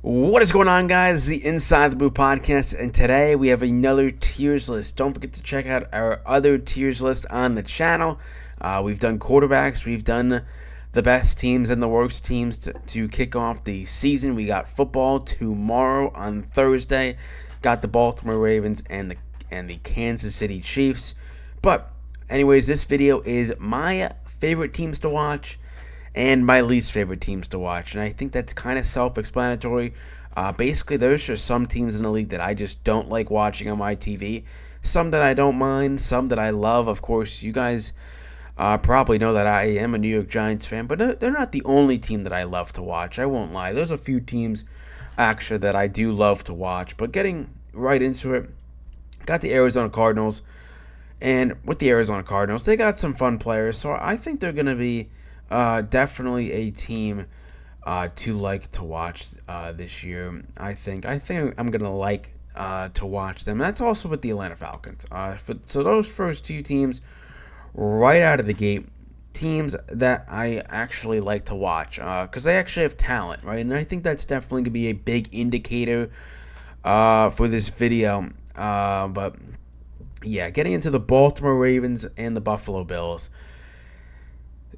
What is going on, guys? The Inside the Blue podcast, and today we have another tiers list. Don't forget to check out our other tiers list on the channel. We've done quarterbacks, we've done the best teams and the worst teams to kick off the season. We got football tomorrow on Thursday. Got the Baltimore Ravens and the Kansas City Chiefs. But anyways, this video is my favorite teams to watch and my least favorite teams to watch. And I think that's kind of self-explanatory. Basically, there's just some teams in the league that I just don't like watching on my TV. Some that I don't mind, some that I love. Of course, you guys probably know that I am a New York Giants fan, but they're not the only team that I love to watch. I won't lie. There's a few teams, actually, that I do love to watch. But getting right into it, got the Arizona Cardinals. And with the Arizona Cardinals, they got some fun players. So I think they're going to be definitely a team to like to watch this year. I think I'm gonna like to watch them. That's also with the Atlanta Falcons. So those first two teams, right out of the gate, teams that I actually like to watch because they actually have talent, right? And I think that's definitely gonna be a big indicator for this video. But yeah, getting into the Baltimore Ravens and the Buffalo Bills.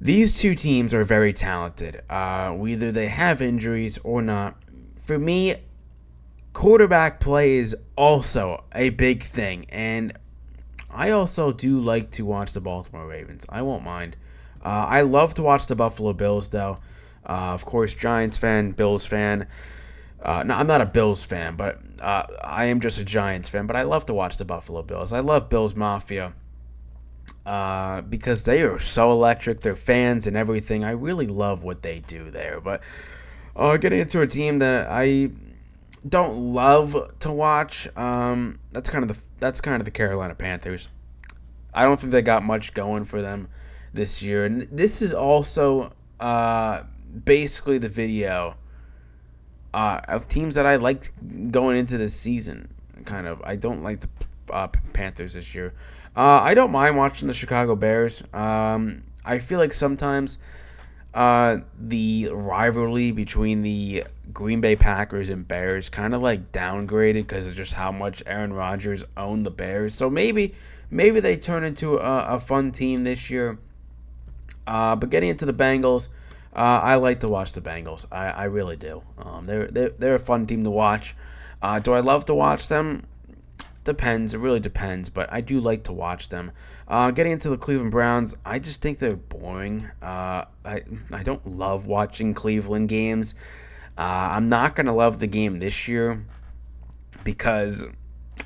These two teams are very talented. Whether they have injuries or not. For me, quarterback play is also a big thing. And I also do like to watch the Baltimore Ravens. I won't mind. I love to watch the Buffalo Bills, though. Of course, Giants fan, Bills fan. No, I'm not a Bills fan, but I am just a Giants fan. But I love to watch the Buffalo Bills. I love Bills Mafia. Because they are so electric, their fans and everything. I really love what they do there. But getting into a team that I don't love to watch, that's kind of the Carolina Panthers. I don't think they got much going for them this year, and this is also basically the video of teams that I liked going into this season. I don't like the Panthers this year. I don't mind watching the Chicago Bears. I feel like sometimes the rivalry between the Green Bay Packers and Bears kind of like downgraded because of just how much Aaron Rodgers owned the Bears. So maybe they turn into a fun team this year. But getting into the Bengals, I like to watch the Bengals. I really do. They're a fun team to watch. Do I love to watch them? Depends. It really depends, but I do like to watch them. Getting into the Cleveland Browns, I just think they're boring. I don't love watching Cleveland games. I'm not gonna love the game this year because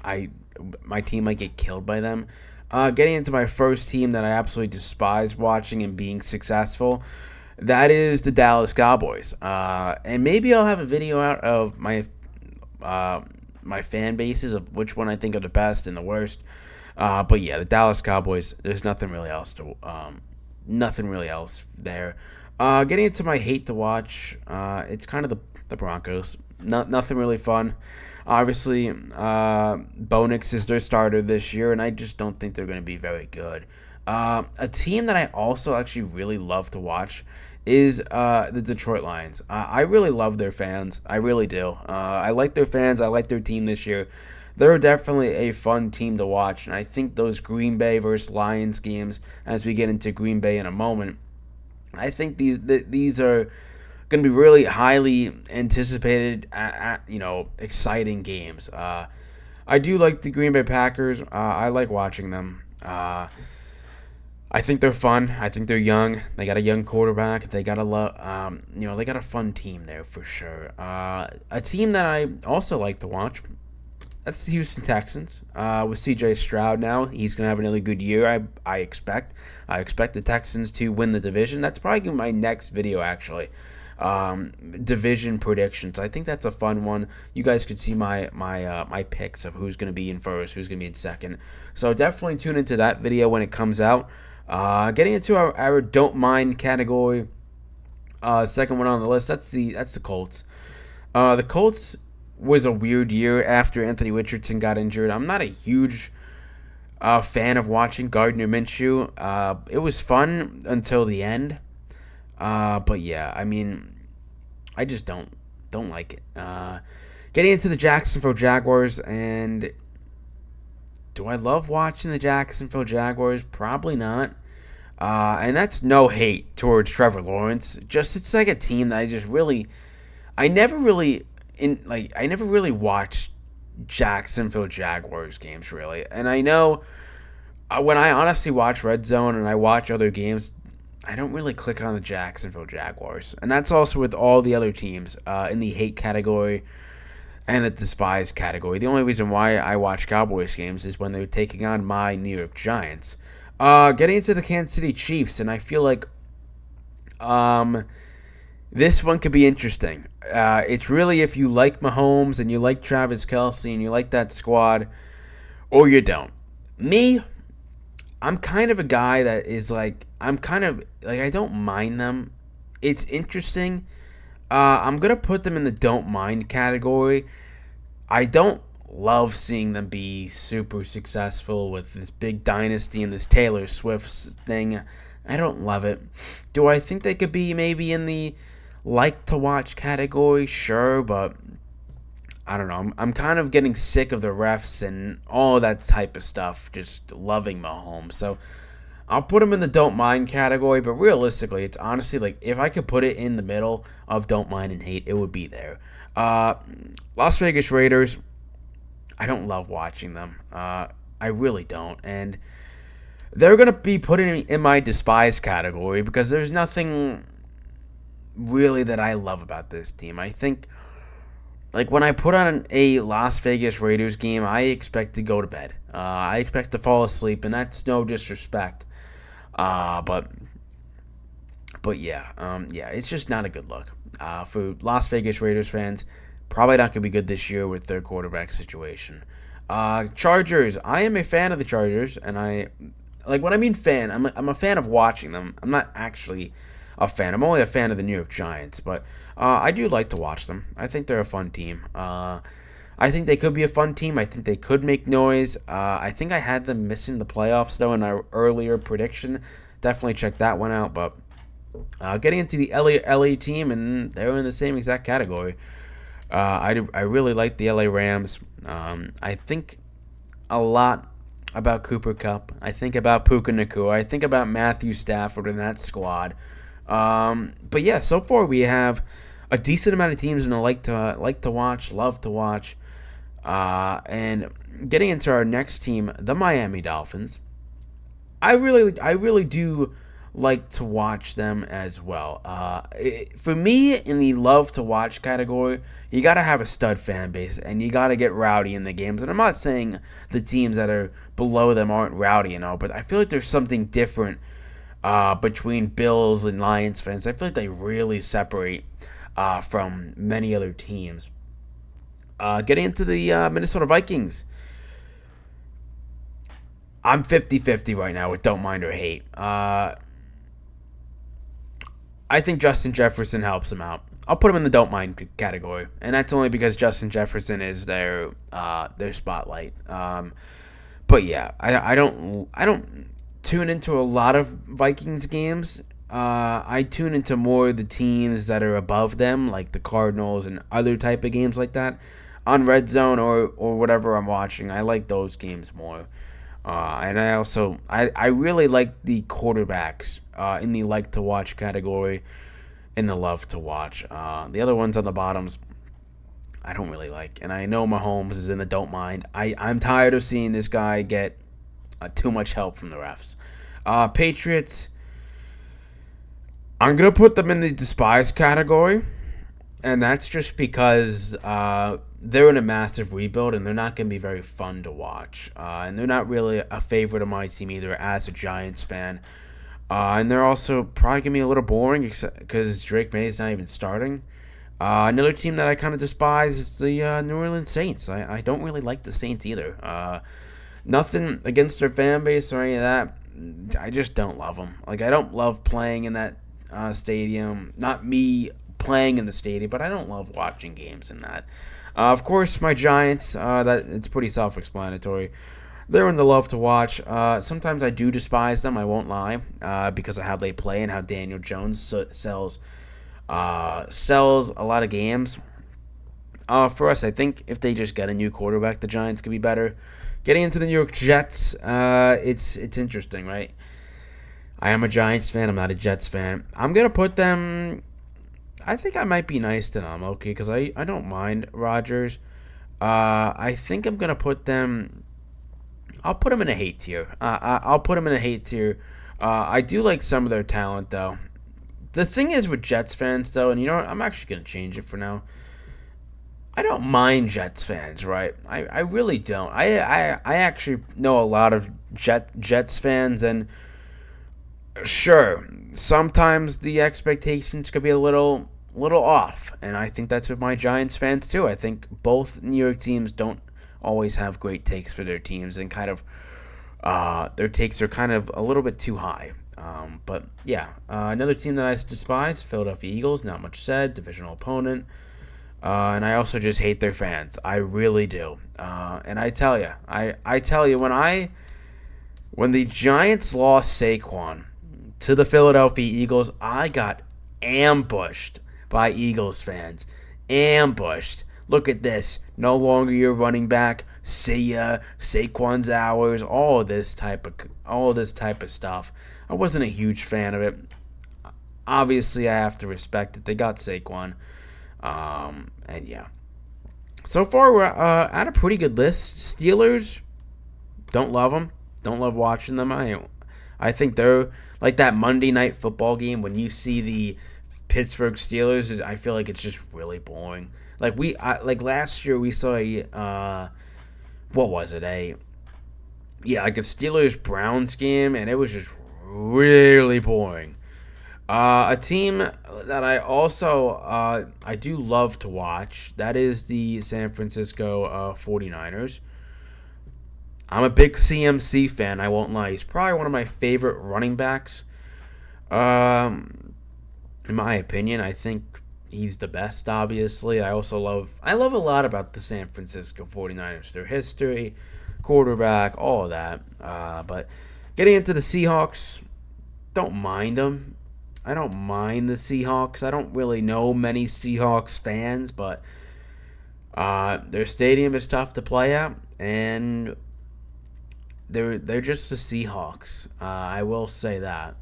my team might get killed by them. Getting into my first team that I absolutely despise watching and being successful, that is the Dallas Cowboys. And maybe I'll have a video out of my fan bases of which one I think are the best and the worst. But yeah, the Dallas Cowboys. There's nothing really else there. Getting into my hate to watch, it's kind of the Broncos. Nothing really fun. Obviously, Bo Nix is their starter this year, and I just don't think they're going to be very good. A team that I also actually really love to watch is the Detroit Lions. I really love their fans. I really do. I like their fans. I like their team this year. They're definitely a fun team to watch, and I think those Green Bay versus Lions games, as we get into Green Bay in a moment, I think these are going to be really highly anticipated, exciting games. I do like the Green Bay Packers. I like watching them. I think they're fun. I think they're young. They got a young quarterback. They got they got a fun team there for sure. A team that I also like to watch, that's the Houston Texans. With C.J. Stroud now, he's gonna have another good year. I expect. I expect the Texans to win the division. That's probably gonna be my next video actually. Division predictions. I think that's a fun one. You guys could see my picks of who's gonna be in first, who's gonna be in second. So definitely tune into that video when it comes out. Getting into our don't mind category, second one on the list. That's the Colts. The Colts was a weird year after Anthony Richardson got injured. I'm not a huge fan of watching Gardner Minshew. It was fun until the end. But yeah, I mean, I just don't don't like it. Getting into the Jacksonville Jaguars, and do I love watching the Jacksonville Jaguars? Probably not. And that's no hate towards Trevor Lawrence. Just it's like a team that I never really I never really watched Jacksonville Jaguars games really. And I know when I honestly watch Red Zone and I watch other games, I don't really click on the Jacksonville Jaguars. And that's also with all the other teams in the hate category and the despise category. The only reason why I watch Cowboys games is when they're taking on my New York Giants. Getting into the Kansas City Chiefs, and I feel like this one could be interesting. It's really if you like Mahomes and you like Travis Kelce and you like that squad, or you don't. Me, I'm kind of a guy that is like, I don't mind them. It's interesting. I'm going to put them in the don't mind category. I don't love seeing them be super successful with this big dynasty and this Taylor Swift thing. I don't love it. Do I think they could be maybe in the like to watch category? Sure, but I don't know. I'm kind of getting sick of the refs and all that type of stuff. Just loving Mahomes. So I'll put him in the don't mind category, but realistically, it's honestly like if I could put it in the middle of don't mind and hate, it would be there. Las Vegas Raiders, I don't love watching them. I really don't. And they're going to be put in my despise category because there's nothing really that I love about this team. I think, like, when I put on a Las Vegas Raiders game, I expect to go to bed. I expect to fall asleep, and that's no disrespect. But yeah, it's just not a good look. For Las Vegas Raiders fans, probably not going to be good this year with their quarterback situation. Chargers, I am a fan of the Chargers, and when I mean fan, I'm a fan of watching them. I'm not actually a fan. I'm only a fan of the New York Giants, but I do like to watch them. I think they're a fun team. I think they could be a fun team. I think they could make noise. I think I had them missing the playoffs, though, in our earlier prediction. Definitely check that one out. But getting into the LA team, and they're in the same exact category. I really like the LA Rams. I think a lot about Cooper Kupp. I think about Puka Nacua. I think about Matthew Stafford and that squad. But yeah, so far we have a decent amount of teams and I like to watch, love to watch. And getting into our next team, the Miami Dolphins. I really do like to watch them as well. For me, in the love to watch category, you got to have a stud fan base and you got to get rowdy in the games. And I'm not saying the teams that are below them aren't rowdy and all, but I feel like there's something different between Bills and Lions fans. I feel like they really separate from many other teams. Getting into the Minnesota Vikings. I'm 50-50 right now with don't mind or hate. I think Justin Jefferson helps him out. I'll put him in the don't mind category, and that's only because Justin Jefferson is their spotlight. But yeah, I don't tune into a lot of Vikings games. I tune into more the teams that are above them, like the Cardinals and other type of games like that, on Red Zone or whatever I'm watching. I like those games more. And I really like the quarterbacks in the like to watch category, in the love to watch. The other ones on the bottoms, I don't really like. And I know Mahomes is in the don't mind. I'm tired of seeing this guy get too much help from the refs. Patriots, I'm going to put them in the despise category. And that's just because they're in a massive rebuild and they're not going to be very fun to watch. And they're not really a favorite of my team either as a Giants fan. And they're also probably going to be a little boring because Drake May is not even starting. Another team that I kind of despise is the New Orleans Saints. I don't really like the Saints either. Nothing against their fan base or any of that. I just don't love them. Like, I don't love playing in that stadium. Not me playing in the stadium, but I don't love watching games in that. Of course, my Giants, that it's pretty self-explanatory. They're in the love to watch. Sometimes I do despise them, I won't lie, because of how they play and how Daniel Jones sells a lot of games. For us, I think if they just get a new quarterback, the Giants could be better. Getting into the New York Jets, it's interesting, right? I am a Giants fan. I'm not a Jets fan. I'm gonna put them. I think I might be nice to them, okay, because I don't mind Rodgers. I think I'm gonna put them. I'll put them in a hate tier. I'll put them in a hate tier. I do like some of their talent though. The thing is with Jets fans though, and you know what? I'm actually gonna change it for now. I don't mind Jets fans, right? I really don't. I actually know a lot of Jets fans, and sure, sometimes the expectations could be a little off, and I think that's with my Giants fans too. I think both New York teams don't always have great takes for their teams, and kind of their takes are kind of a little bit too high. But yeah, another team that I despise, Philadelphia Eagles. Not much said. Divisional opponent. And I also just hate their fans. I really do. And I tell you, I tell you, when the Giants lost Saquon to the Philadelphia Eagles, I got ambushed by Eagles fans. Ambushed. Look at this. No longer your running back. See ya. Saquon's hours. All this type of stuff. I wasn't a huge fan of it. Obviously, I have to respect it. They got Saquon. And yeah. So far, we're at a pretty good list. Steelers, don't love them. Don't love watching them. I think they're like that Monday night football game when you see the Pittsburgh Steelers. I feel like it's just really boring. Like like last year we saw what was it? Like a Steelers Browns game, and it was just really boring. A team that I also I do love to watch, that is the San Francisco 49ers. I'm a big CMC fan, I won't lie. He's probably one of my favorite running backs. In my opinion, I think he's the best, obviously. I love a lot about the San Francisco 49ers. Their history, quarterback, all of that. But getting into the Seahawks, don't mind them. I don't mind the Seahawks. I don't really know many Seahawks fans, but their stadium is tough to play at, and they're just the Seahawks. I will say that.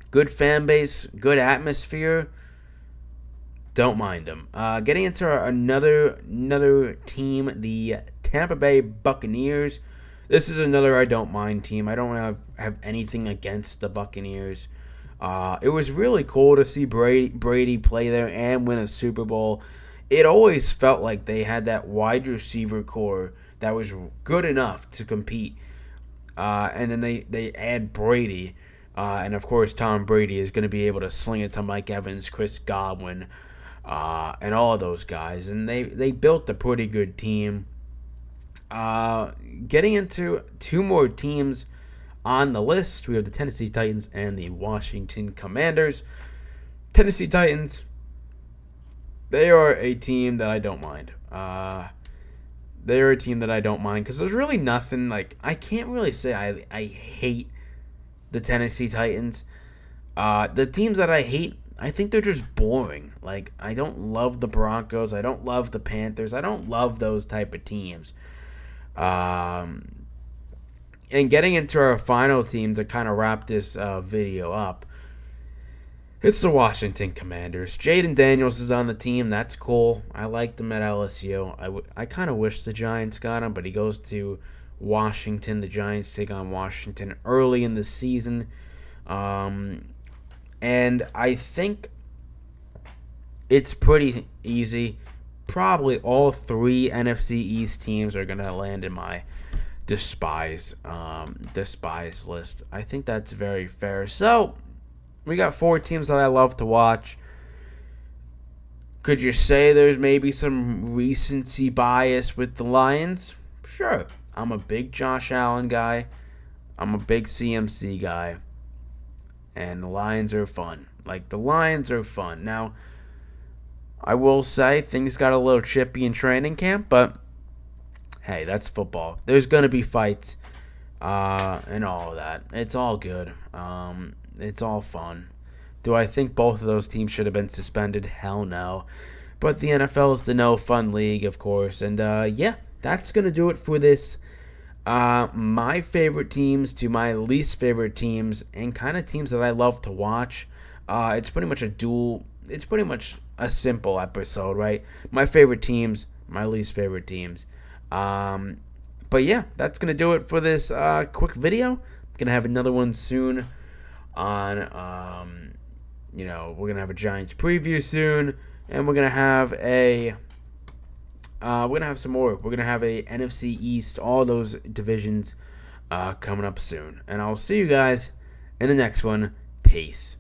Good fan base, good atmosphere. Don't mind them. Getting into another team, the Tampa Bay Buccaneers. This is another I don't mind team. I don't have anything against the Buccaneers. It was really cool to see Brady play there and win a Super Bowl. It always felt like they had that wide receiver core that was good enough to compete. And then they add Brady. And of course, Tom Brady is going to be able to sling it to Mike Evans, Chris Godwin, and all of those guys. And they built a pretty good team. Getting into two more teams on the list, we have the Tennessee Titans and the Washington Commanders. Tennessee Titans, they are a team that I don't mind. They're a team that I don't mind because there's really nothing, like, I can't really say I hate the Tennessee Titans. The teams that I hate, I think they're just boring. Like, I don't love the Broncos. I don't love the Panthers. I don't love those type of teams. And getting into our final team to kind of wrap this video up, it's the Washington Commanders. Jaden Daniels is on the team. That's cool. I liked him at LSU. I kind of wish the Giants got him, but he goes to Washington. The Giants take on Washington early in the season. And I think it's pretty easy. Probably all three NFC East teams are going to land in my despise list. I think that's very fair. So we got four teams that I love to watch. Could you say there's maybe some recency bias with the Lions? Sure. I'm a big Josh Allen guy. I'm a big CMC guy. And the Lions are fun. Now, I will say things got a little chippy in training camp, but hey, that's football. There's going to be fights and all of that. It's all good. It's all fun. Do I think both of those teams should have been suspended? Hell no. But the NFL is the no fun league, of course. And yeah, that's going to do it for this. My favorite teams to my least favorite teams, and kind of teams that I love to watch. It's pretty much it's pretty much a simple episode, right? My favorite teams, my least favorite teams. But yeah, that's going to do it for this quick video. I'm going to have another one soon on, we're going to have a Giants preview soon, and we're going to have some more. We're going to have a NFC East, all those divisions coming up soon. And I'll see you guys in the next one. Peace.